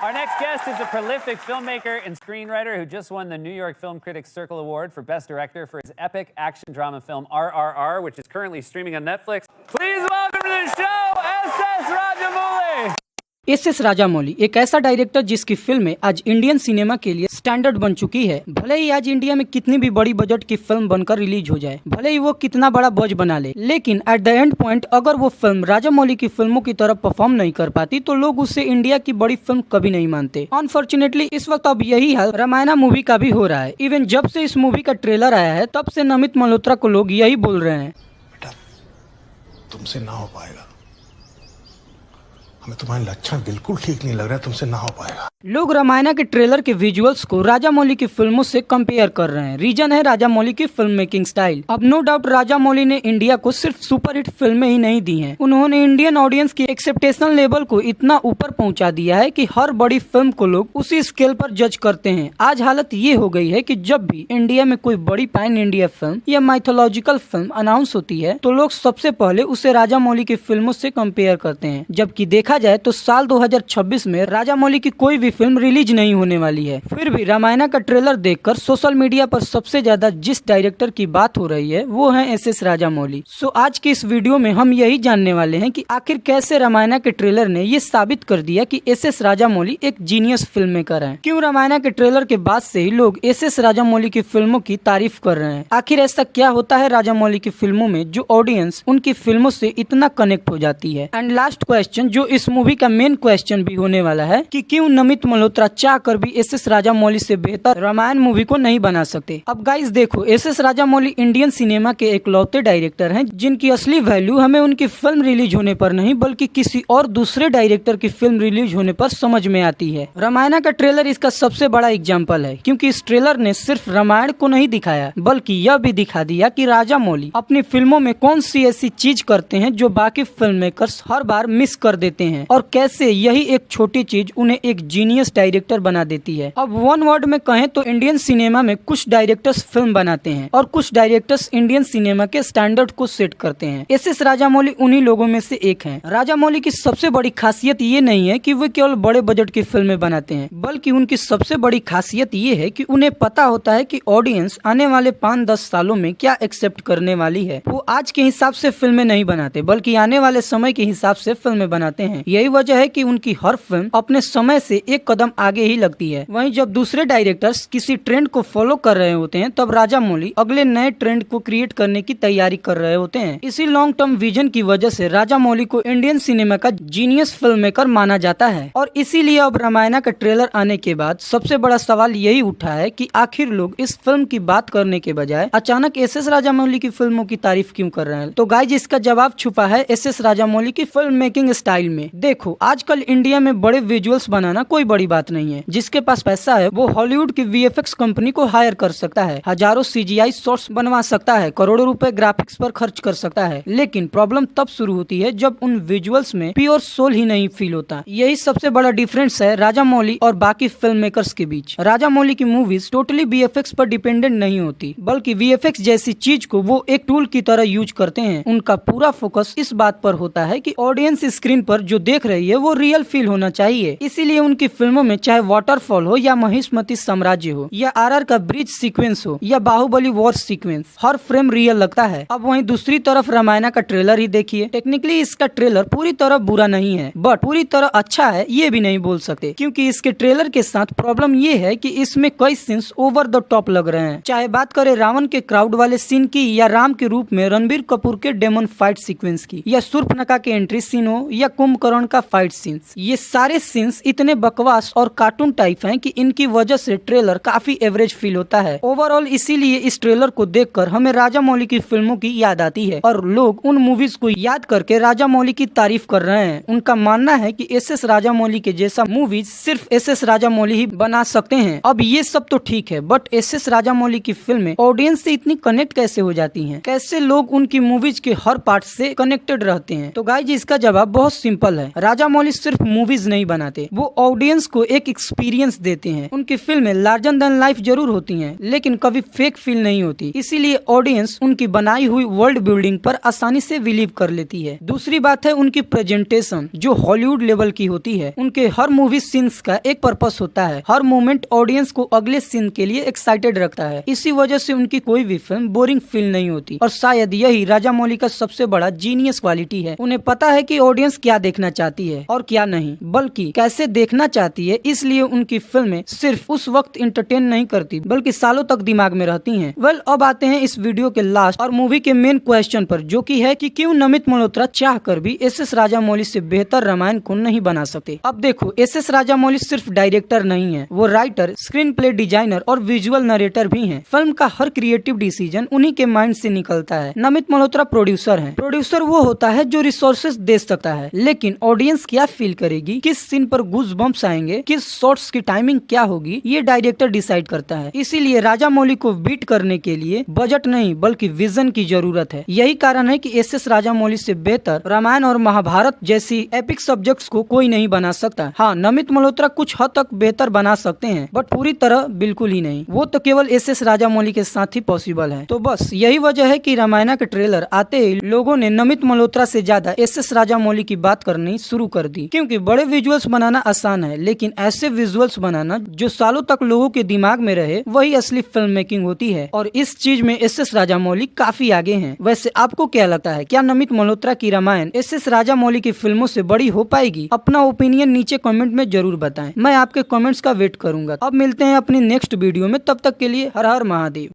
Our next guest is a prolific filmmaker and screenwriter who just won the New York Film Critics Circle Award for Best Director for his epic action drama film RRR, which is currently streaming on Netflix. Please welcome to the show, S.S. Rajamouli. S S. Rajamouli एक ऐसा director जिसकी फिल्में आज Indian cinema के लिए standard बन चुकी है। भले ही आज इंडिया में कितनी भी बड़ी बजट की फिल्म बनकर रिलीज हो जाए, भले ही वो कितना बड़ा बज बना ले, लेकिन एट द एंड पॉइंट अगर वो फिल्म राजामौली की फिल्मों की तरफ परफॉर्म नहीं कर पाती तो लोग उसे इंडिया की बड़ी फिल्म कभी नहीं मानते। अनफॉर्चुनेटली इस वक्त अब यही हाल रामायण मूवी का भी हो रहा है। इवन जब से इस मूवी का ट्रेलर आया है तब से नमित मल्होत्रा को लोग यही बोल रहे हैं, बेटा तुमसे ना हो पाएगा, हमें तुम्हारे लक्षण बिल्कुल ठीक नहीं लग रहा है, तुमसे ना हो पाएगा। लोग रामायण के ट्रेलर के विजुअल्स को राजामौली की फिल्मों से कंपेयर कर रहे हैं। रीजन है राजामौली की फिल्म मेकिंग स्टाइल। अब नो डाउट राजामौली ने इंडिया को सिर्फ सुपरहिट फिल्में ही नहीं दी हैं, उन्होंने इंडियन ऑडियंस की एक्सेप्टेशन लेवल को इतना ऊपर पहुंचा दिया है कि हर बड़ी फिल्म को लोग उसी स्केल पर जज करते हैं। आज हालत ये हो गई है कि जब भी इंडिया में कोई बड़ी पैन इंडिया फिल्म या माइथोलॉजिकल फिल्म अनाउंस होती है तो लोग सबसे पहले उसे राजामौली की फिल्मों से कंपेयर करते हैं। जबकि देखा जाए तो साल 2026 में राजामौली की कोई भी फिल्म रिलीज नहीं होने वाली है। फिर भी रामायण का ट्रेलर देखकर सोशल मीडिया पर सबसे ज्यादा जिस डायरेक्टर की बात हो रही है वो है एस.एस. राजामौली। सो आज की इस वीडियो में हम यही जानने वाले हैं कि आखिर कैसे रामायण के ट्रेलर ने ये साबित कर दिया कि एस.एस. राजामौली एक जीनियस फिल्म मेकर है। क्यों रामायण के ट्रेलर के बाद से ही लोग एस.एस. राजामौली की फिल्मों की तारीफ कर रहे हैं। आखिर ऐसा क्या होता है राजामौली की फिल्मों में जो ऑडियंस उनकी फिल्मों से इतना कनेक्ट हो जाती है। एंड लास्ट क्वेश्चन जो इस मूवी का मेन क्वेश्चन भी होने वाला है कि क्यों नमित मल्होत्रा चाह कर भी एस.एस. राजामौली से बेहतर रामायण मूवी को नहीं बना सकते। अब गाइस देखो, एस.एस. राजामौली इंडियन सिनेमा के एक लौते डायरेक्टर हैं जिनकी असली वैल्यू हमें उनकी फिल्म रिलीज होने पर नहीं बल्कि किसी और दूसरे डायरेक्टर की फिल्म रिलीज होने पर समझ में आती है। रामायण का ट्रेलर इसका सबसे बड़ा एग्जाम्पल है, क्योंकि इस ट्रेलर ने सिर्फ रामायण को नहीं दिखाया बल्कि यह भी दिखा दिया कि राजामौली अपनी फिल्मों में कौन सी ऐसी चीज करते हैं जो बाकी फिल्म मेकर्स हर बार मिस कर देते हैं, और कैसे यही एक छोटी चीज उन्हें एक जीनियस डायरेक्टर बना देती है। अब वन वर्ड में कहें तो इंडियन सिनेमा में कुछ डायरेक्टर्स फिल्म बनाते हैं और कुछ डायरेक्टर्स इंडियन सिनेमा के स्टैंडर्ड को सेट करते हैं। एस.एस. राजामौली उन्हीं लोगों में से एक हैं। राजामौली की सबसे बड़ी खासियत ये नहीं है कि वे केवल बड़े बजट की फिल्में बनाते हैं, बल्कि उनकी सबसे बड़ी खासियत ये है कि उन्हें पता होता है कि ऑडियंस आने वाले 5-10 सालों में क्या एक्सेप्ट करने वाली है। वो आज के हिसाब से फिल्में नहीं बनाते बल्कि आने वाले समय के हिसाब से फिल्में बनाते हैं। यही वजह है कि उनकी हर फिल्म अपने समय से एक कदम आगे ही लगती है। वहीं जब दूसरे डायरेक्टर्स किसी ट्रेंड को फॉलो कर रहे होते हैं तब राजामौली अगले नए ट्रेंड को क्रिएट करने की तैयारी कर रहे होते हैं। इसी लॉन्ग टर्म विजन की वजह से राजामौली को इंडियन सिनेमा का जीनियस फिल्म मेकर माना जाता है। और इसीलिए अब रामायण का ट्रेलर आने के बाद सबसे बड़ा सवाल यही उठा है कि आखिर लोग इस फिल्म की बात करने के बजाय अचानक एस.एस. राजामौली की फिल्मों की तारीफ क्यों कर रहे हैं। तो गाइज इसका जवाब छुपा है एस.एस. राजामौली की फिल्म मेकिंग स्टाइल में। देखो, आजकल इंडिया में बड़े विजुअल्स बनाना कोई बड़ी बात नहीं है। जिसके पास पैसा है वो हॉलीवुड की वीएफएक्स कंपनी को हायर कर सकता है, हजारों सीजीआई शॉट्स बनवा सकता है, करोड़ों रुपए ग्राफिक्स पर खर्च कर सकता है। लेकिन प्रॉब्लम तब शुरू होती है जब उन विजुअल्स में प्योर सोल ही नहीं फील होता। यही सबसे बड़ा डिफरेंस है राजामौली और बाकी फिल्म मेकर्स के बीच। राजामौली की मूवीज टोटली वीएफएक्स पर डिपेंडेंट नहीं होती, बल्कि वीएफएक्स जैसी चीज को वो एक टूल की तरह यूज करते हैं। उनका पूरा फोकस इस बात पर होता है कि ऑडियंस स्क्रीन पर जो देख रही है वो रियल फील होना चाहिए। इसीलिए उनकी फिल्मों में चाहे वाटरफॉल हो या महिष्मती साम्राज्य हो या आरआर का ब्रिज सीक्वेंस हो या बाहुबली वॉर सीक्वेंस, हर फ्रेम रियल लगता है। अब वहीं दूसरी तरफ रामायण का ट्रेलर ही देखिए। टेक्निकली इसका ट्रेलर पूरी तरह बुरा नहीं है, बट पूरी तरह अच्छा है ये भी नहीं बोल सकते, क्योंकि इसके ट्रेलर के साथ प्रॉब्लम ये है कि इसमें कई सीन्स ओवर द टॉप लग रहे हैं। चाहे बात करें रावण के क्राउड वाले सीन की या राम के रूप में रणबीर कपूर के डेमन फाइट सीक्वेंस की या शूर्पणखा के एंट्री सीन हो या कुंभकर्ण का फाइट सीन्स, ये सारे सीन्स इतने बकवास और कार्टून टाइप हैं कि इनकी वजह से ट्रेलर काफी एवरेज फील होता है ओवरऑल। इसीलिए इस ट्रेलर को देखकर हमें राजामौली की फिल्मों की याद आती है और लोग उन मूवीज को याद करके राजामौली की तारीफ कर रहे हैं। उनका मानना है कि एस.एस. राजामौली के जैसा मूवीज सिर्फ एस.एस. राजामौली ही बना सकते हैं। अब ये सब तो ठीक है, बट एस.एस. राजामौली की फिल्में ऑडियंस से इतनी कनेक्ट कैसे हो जाती हैं? कैसे लोग उनकी मूवीज के हर पार्ट से कनेक्टेड रहते हैं? तो गाइज इसका जवाब बहुत सिंपल सिंपल है, राजा मौली सिर्फ मूवीज नहीं बनाते, वो ऑडियंस को एक एक्सपीरियंस देते हैं। उनकी फिल्में लार्जर देन लाइफ जरूर होती हैं, लेकिन कभी फेक फील नहीं होती, इसीलिए ऑडियंस उनकी बनाई हुई वर्ल्ड बिल्डिंग पर आसानी से बिलीव कर लेती है। दूसरी बात है उनकी प्रेजेंटेशन, जो हॉलीवुड लेवल की होती है। उनके हर मूवी सीन्स का एक पर्पस होता है, हर मोमेंट ऑडियंस को अगले सीन के लिए एक्साइटेड रखता है। इसी वजह से उनकी कोई भी फिल्म बोरिंग फील नहीं होती, और शायद यही राजा मौली का सबसे बड़ा जीनियस क्वालिटी है। उन्हें पता है कि ऑडियंस क्या देखना चाहती है और क्या नहीं, बल्कि कैसे देखना चाहती है, इसलिए उनकी फिल्में सिर्फ उस वक्त इंटरटेन नहीं करती, बल्कि सालों तक दिमाग में रहती हैं। वेल, अब आते हैं इस वीडियो के लास्ट और मूवी के मेन क्वेश्चन पर, जो कि है कि क्यों नमित मल्होत्रा चाहकर भी एस.एस. राजामौली से बेहतर रामायण को नहीं बना सकते। अब देखो, एस.एस. राजामौली सिर्फ डायरेक्टर नहीं है, वो राइटर, स्क्रीन प्ले डिजाइनर और विजुअल नरेटर भी हैं। फिल्म का हर क्रिएटिव डिसीजन उन्हीं के माइंड से निकलता है। नमित मल्होत्रा प्रोड्यूसर हैं। प्रोड्यूसर वो होता है जो रिसोर्सेज दे सकता है, लेकिन ऑडियंस क्या फील करेगी, किस सीन पर गूज बम्प्स आएंगे, किस शॉट्स की टाइमिंग क्या होगी, ये डायरेक्टर डिसाइड करता है। इसीलिए राजामौली को बीट करने के लिए बजट नहीं बल्कि विजन की जरूरत है। यही कारण है कि एस.एस. राजामौली से बेहतर रामायण और महाभारत जैसी एपिक सब्जेक्ट्स को कोई नहीं बना सकता। हाँ, नमित मल्होत्रा कुछ हद तक बेहतर बना सकते हैं, बट पूरी तरह बिल्कुल ही नहीं। वो तो केवल एस.एस. राजामौली के साथ ही पॉसिबल है। तो बस यही वजह है कि रामायण के ट्रेलर आते ही लोगों ने नमित मल्होत्रा से ज्यादा एस.एस. राजामौली की बात करनी शुरू कर दी, क्योंकि बड़े विजुअल्स बनाना आसान है, लेकिन ऐसे विजुअल्स बनाना जो सालों तक लोगों के दिमाग में रहे, वही असली फिल्म मेकिंग होती है। और इस चीज में एस.एस. राजामौली काफी आगे हैं। वैसे आपको क्या लगता है, क्या नमित मल्होत्रा की रामायण एस.एस. राजामौली की फिल्मों से बड़ी हो पाएगी? अपना ओपिनियन नीचे कमेंट में जरूर बताएं, मैं आपके कमेंट्स का वेट करूंगा। अब मिलते हैं अपनी नेक्स्ट वीडियो में, तब तक के लिए हर हर महादेव।